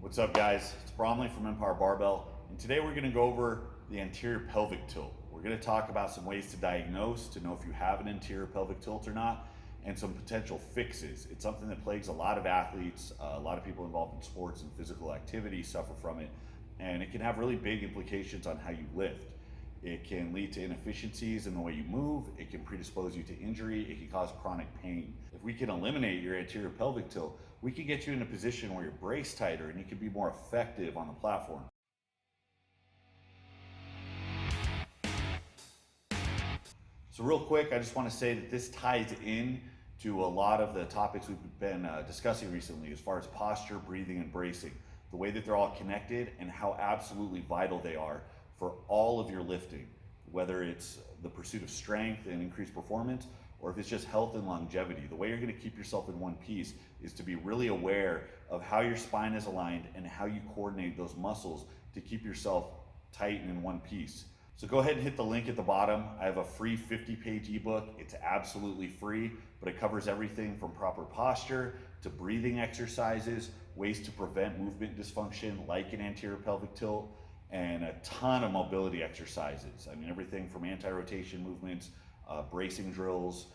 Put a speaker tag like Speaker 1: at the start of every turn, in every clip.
Speaker 1: What's up, guys? It's Bromley from Empire Barbell, and today we're going to go over the anterior pelvic tilt. We're going to talk about some ways to diagnose, to know if you have an anterior pelvic tilt or not, and some potential fixes. It's something that plagues a lot of athletes, a lot of people involved in sports and physical activity suffer from it, and it can have really big implications on how you lift. It can lead to inefficiencies in the way you move. It can predispose you to injury. It can cause chronic pain. If we can eliminate your anterior pelvic tilt, we can get you in a position where you're braced tighter and you can be more effective on the platform. So real quick, I just want to say that this ties in to a lot of the topics we've been discussing recently as far as posture, breathing, and bracing. The way that they're all connected and how absolutely vital they are for all of your lifting, whether it's the pursuit of strength and increased performance, or if it's just health and longevity. The way you're going to keep yourself in one piece is to be really aware of how your spine is aligned and how you coordinate those muscles to keep yourself tight and in one piece. So go ahead and hit the link at the bottom. I have a free 50-page ebook. It's absolutely free, but it covers everything from proper posture to breathing exercises, ways to prevent movement dysfunction like an anterior pelvic tilt, and a ton of mobility exercises. I mean, everything from anti-rotation movements, bracing drills,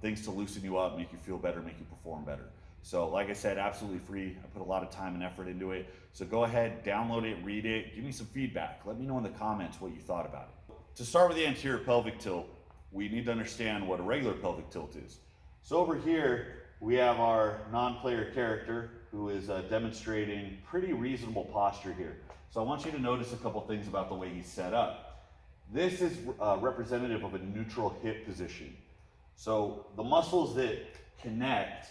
Speaker 1: things to loosen you up, make you feel better, make you perform better. So like I said, absolutely free. I put a lot of time and effort into it. So go ahead, download it, read it, give me some feedback. Let me know in the comments what you thought about it. To start with the anterior pelvic tilt, we need to understand what a regular pelvic tilt is. So over here, we have our non-player character who is demonstrating pretty reasonable posture here. So I want you to notice a couple things about the way he's set up. This is representative of a neutral hip position. So the muscles that connect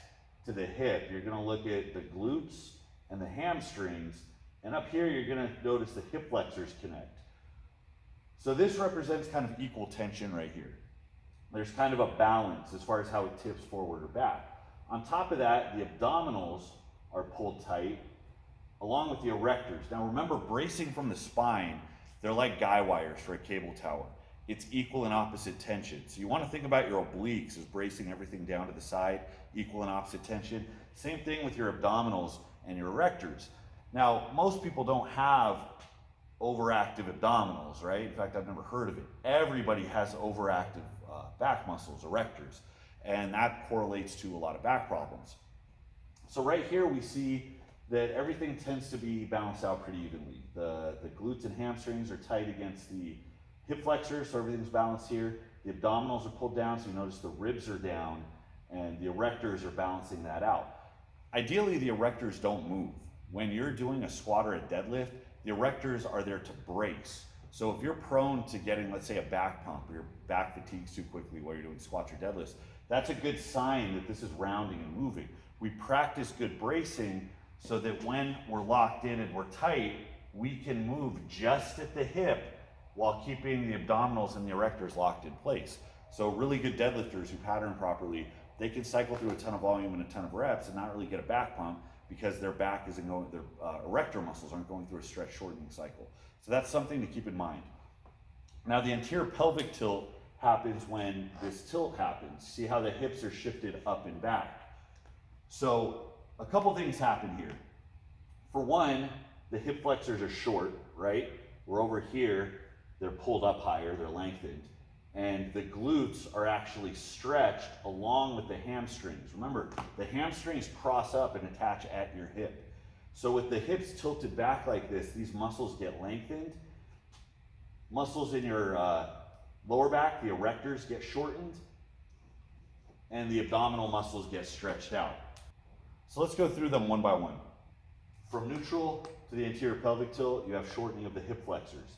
Speaker 1: to the hip, you're going to look at the glutes and the hamstrings, and up here you're going to notice the hip flexors connect. So this represents kind of equal tension right here. There's kind of a balance as far as how it tips forward or back. On top of that, the abdominals are pulled tight, along with the erectors. Now remember, bracing from the spine, they're like guy wires for a cable tower. It's equal and opposite tension. So you want to think about your obliques as bracing everything down to the side, equal and opposite tension. Same thing with your abdominals and your erectors. Now, most people don't have overactive abdominals, right? In fact, I've never heard of it. Everybody has overactive back muscles, erectors, and that correlates to a lot of back problems. So right here we see that everything tends to be balanced out pretty evenly. The glutes and hamstrings are tight against the hip flexors, so everything's balanced here. The abdominals are pulled down, so you notice the ribs are down, and the erectors are balancing that out. Ideally, the erectors don't move. When you're doing a squat or a deadlift, the erectors are there to brace. So if you're prone to getting, let's say, a back pump, or your back fatigues too quickly while you're doing squats or deadlifts, that's a good sign that this is rounding and moving. We practice good bracing so that when we're locked in and we're tight, we can move just at the hip while keeping the abdominals and the erectors locked in place. So really good deadlifters who pattern properly, they can cycle through a ton of volume and a ton of reps and not really get a back pump because their back isn't going, their erector muscles aren't going through a stretch shortening cycle. So that's something to keep in mind. Now the anterior pelvic tilt happens when this tilt happens. See how the hips are shifted up and back. So a couple things happen here. For one, the hip flexors are short, right? We're over here, they're pulled up higher, they're lengthened. And the glutes are actually stretched along with the hamstrings. Remember, the hamstrings cross up and attach at your hip. So with the hips tilted back like this, these muscles get lengthened. Muscles in your lower back, the erectors, get shortened, and the abdominal muscles get stretched out. So let's go through them one by one. From neutral to the anterior pelvic tilt, you have shortening of the hip flexors.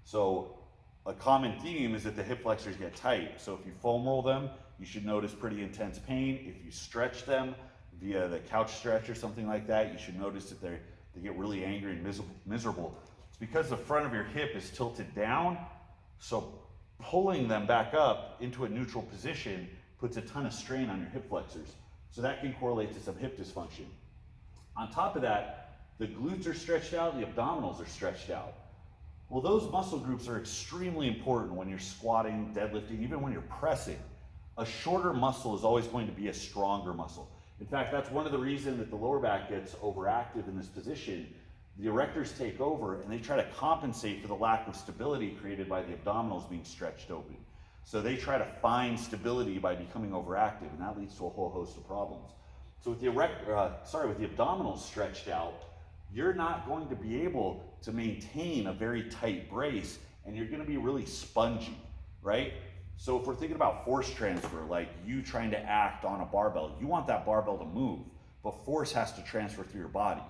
Speaker 1: So a common theme is that the hip flexors get tight. So if you foam roll them, you should notice pretty intense pain. If you stretch them via the couch stretch or something like that, you should notice that they get really angry and miserable. It's because the front of your hip is tilted down, so pulling them back up into a neutral position puts a ton of strain on your hip flexors. So that can correlate to some hip dysfunction. On top of that, the glutes are stretched out, the abdominals are stretched out. Well, those muscle groups are extremely important when you're squatting, deadlifting, even when you're pressing. A shorter muscle is always going to be a stronger muscle. In fact, that's one of the reasons that the lower back gets overactive in this position. The erectors take over and they try to compensate for the lack of stability created by the abdominals being stretched open. So they try to find stability by becoming overactive, and that leads to a whole host of problems. So with the abdominals stretched out, you're not going to be able to maintain a very tight brace, and you're going to be really spongy, right? So if we're thinking about force transfer, like you trying to act on a barbell, you want that barbell to move, but force has to transfer through your body.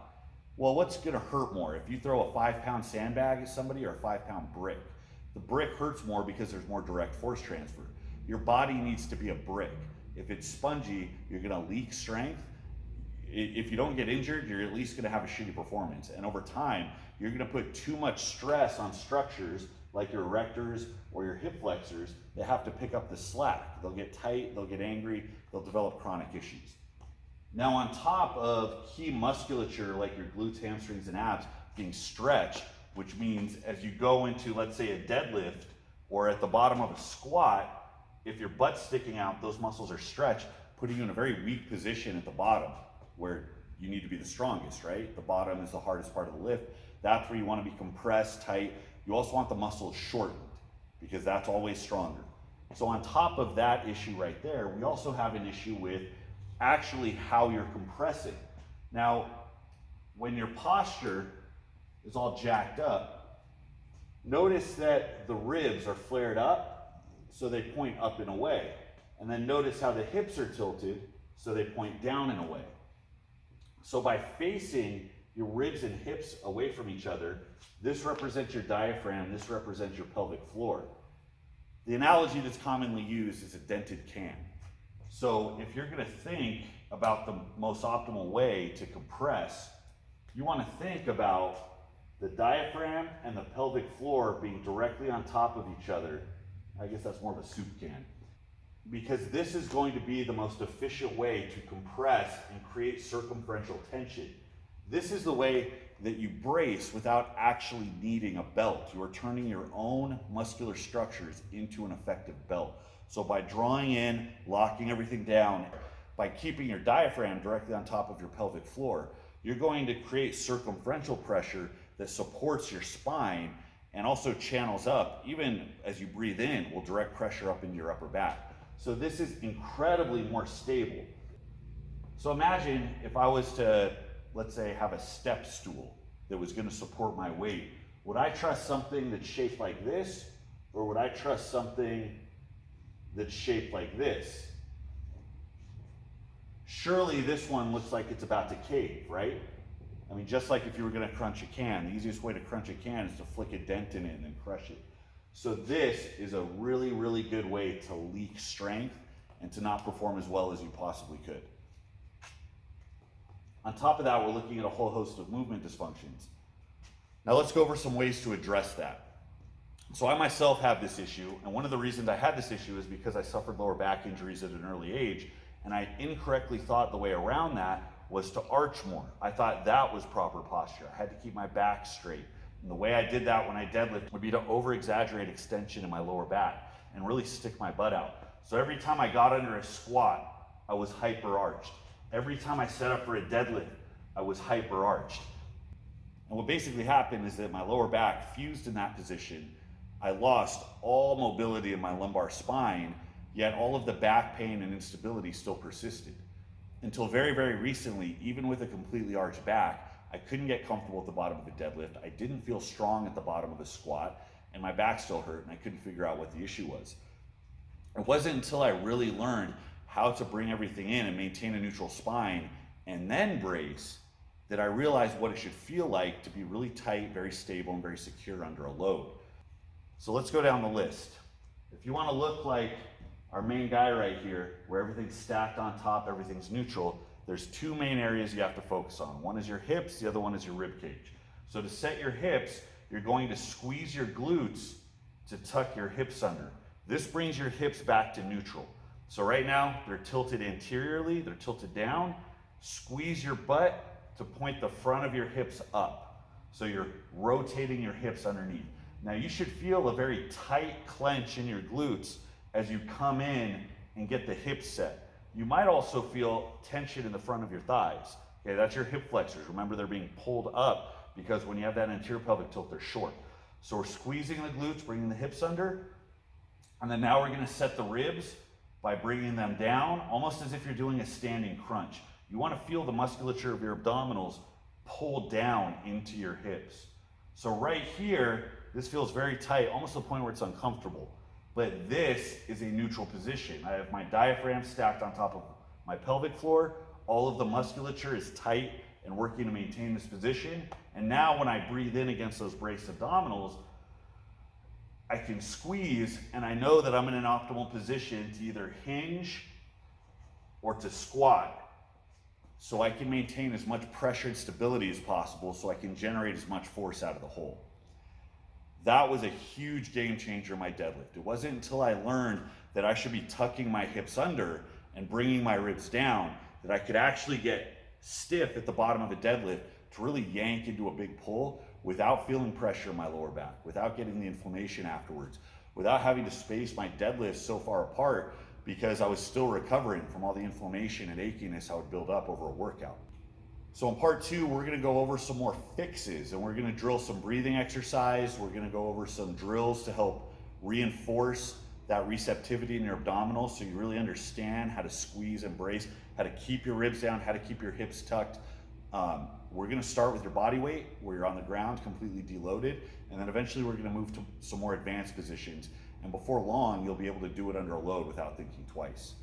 Speaker 1: Well, what's going to hurt more? If you throw a 5-pound sandbag at somebody or a 5-pound brick? The brick hurts more because there's more direct force transfer. Your body needs to be a brick. If it's spongy, you're going to leak strength. If you don't get injured, you're at least going to have a shitty performance. And over time, you're going to put too much stress on structures like your erectors or your hip flexors that have to pick up the slack. They'll get tight, they'll get angry, they'll develop chronic issues. Now, on top of key musculature like your glutes, hamstrings, and abs being stretched, which means as you go into, let's say, a deadlift or at the bottom of a squat, if your butt's sticking out, those muscles are stretched, putting you in a very weak position at the bottom where you need to be the strongest, right? The bottom is the hardest part of the lift. That's where you want to be compressed, tight. You also want the muscles shortened because that's always stronger. So on top of that issue right there, we also have an issue with actually how you're compressing. Now, when your posture is all jacked up, notice that the ribs are flared up, so they point up and away. And then notice how the hips are tilted, so they point down and away. So by facing your ribs and hips away from each other, this represents your diaphragm, this represents your pelvic floor. The analogy that's commonly used is a dented can. So if you're going to think about the most optimal way to compress, you want to think about the diaphragm and the pelvic floor being directly on top of each other. I guess that's more of a soup can. Because this is going to be the most efficient way to compress and create circumferential tension. This is the way that you brace without actually needing a belt. You are turning your own muscular structures into an effective belt. So by drawing in, locking everything down, by keeping your diaphragm directly on top of your pelvic floor, you're going to create circumferential pressure that supports your spine and also channels up, even as you breathe in, will direct pressure up into your upper back. So this is incredibly more stable. So imagine if I was to, let's say, have a step stool that was going to support my weight. Would I trust something that's shaped like this, or would I trust something that's shaped like this? Surely this one looks like it's about to cave, right? I mean, just like if you were going to crunch a can, the easiest way to crunch a can is to flick a dent in it and then crush it. So this is a really, really good way to leak strength and to not perform as well as you possibly could. On top of that, we're looking at a whole host of movement dysfunctions. Now let's go over some ways to address that. So I myself have this issue, and one of the reasons I had this issue is because I suffered lower back injuries at an early age, and I incorrectly thought the way around that was to arch more. I thought that was proper posture. I had to keep my back straight. And the way I did that when I deadlift would be to over-exaggerate extension in my lower back and really stick my butt out. So every time I got under a squat, I was hyper-arched. Every time I set up for a deadlift, I was hyper-arched. And what basically happened is that my lower back fused in that position. I lost all mobility in my lumbar spine, yet all of the back pain and instability still persisted. Until very, very recently, even with a completely arched back, I couldn't get comfortable at the bottom of a deadlift. I didn't feel strong at the bottom of a squat, and my back still hurt, and I couldn't figure out what the issue was. It wasn't until I really learned how to bring everything in and maintain a neutral spine and then brace that I realized what it should feel like to be really tight, very stable, and very secure under a load. So let's go down the list. If you want to look like our main guy right here, where everything's stacked on top, everything's neutral, there's two main areas you have to focus on. One is your hips, the other one is your rib cage. So to set your hips, you're going to squeeze your glutes to tuck your hips under. This brings your hips back to neutral. So right now, they're tilted anteriorly, they're tilted down. Squeeze your butt to point the front of your hips up. So you're rotating your hips underneath. Now you should feel a very tight clench in your glutes as you come in and get the hips set. You might also feel tension in the front of your thighs. Okay, that's your hip flexors. Remember, they're being pulled up because when you have that anterior pelvic tilt, they're short. So we're squeezing the glutes, bringing the hips under, and then now we're gonna set the ribs by bringing them down, almost as if you're doing a standing crunch. You wanna feel the musculature of your abdominals pull down into your hips. So right here, this feels very tight, almost to the point where it's uncomfortable. But this is a neutral position. I have my diaphragm stacked on top of my pelvic floor. All of the musculature is tight and working to maintain this position. And now when I breathe in against those braced abdominals, I can squeeze, and I know that I'm in an optimal position to either hinge or to squat, so I can maintain as much pressure and stability as possible so I can generate as much force out of the hole. That was a huge game changer in my deadlift. It wasn't until I learned that I should be tucking my hips under and bringing my ribs down that I could actually get stiff at the bottom of a deadlift to really yank into a big pull without feeling pressure in my lower back, without getting the inflammation afterwards, without having to space my deadlifts so far apart because I was still recovering from all the inflammation and achiness I would build up over a workout. So in part 2, we're gonna go over some more fixes, and we're gonna drill some breathing exercise. We're gonna go over some drills to help reinforce that receptivity in your abdominals so you really understand how to squeeze and brace, how to keep your ribs down, how to keep your hips tucked. We're gonna start with your body weight, where you're on the ground completely deloaded, and then eventually we're gonna move to some more advanced positions. And before long, you'll be able to do it under a load without thinking twice.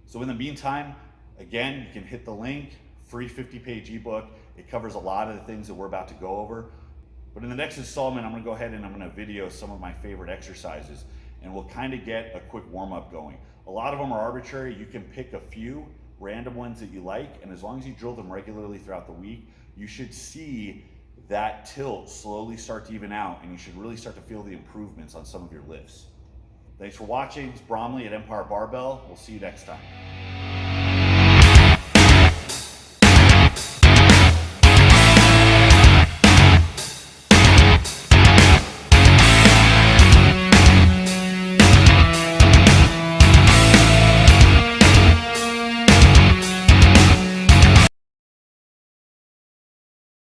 Speaker 1: So in the meantime, again, you can hit the link, free 50-page ebook. It covers a lot of the things that we're about to go over. But in the next installment, I'm gonna go ahead and I'm gonna video some of my favorite exercises, and we'll kind of get a quick warm-up going. A lot of them are arbitrary. You can pick a few random ones that you like, and as long as you drill them regularly throughout the week, you should see that tilt slowly start to even out, and you should really start to feel the improvements on some of your lifts. Thanks for watching. It's Bromley at Empire Barbell. We'll see you next time.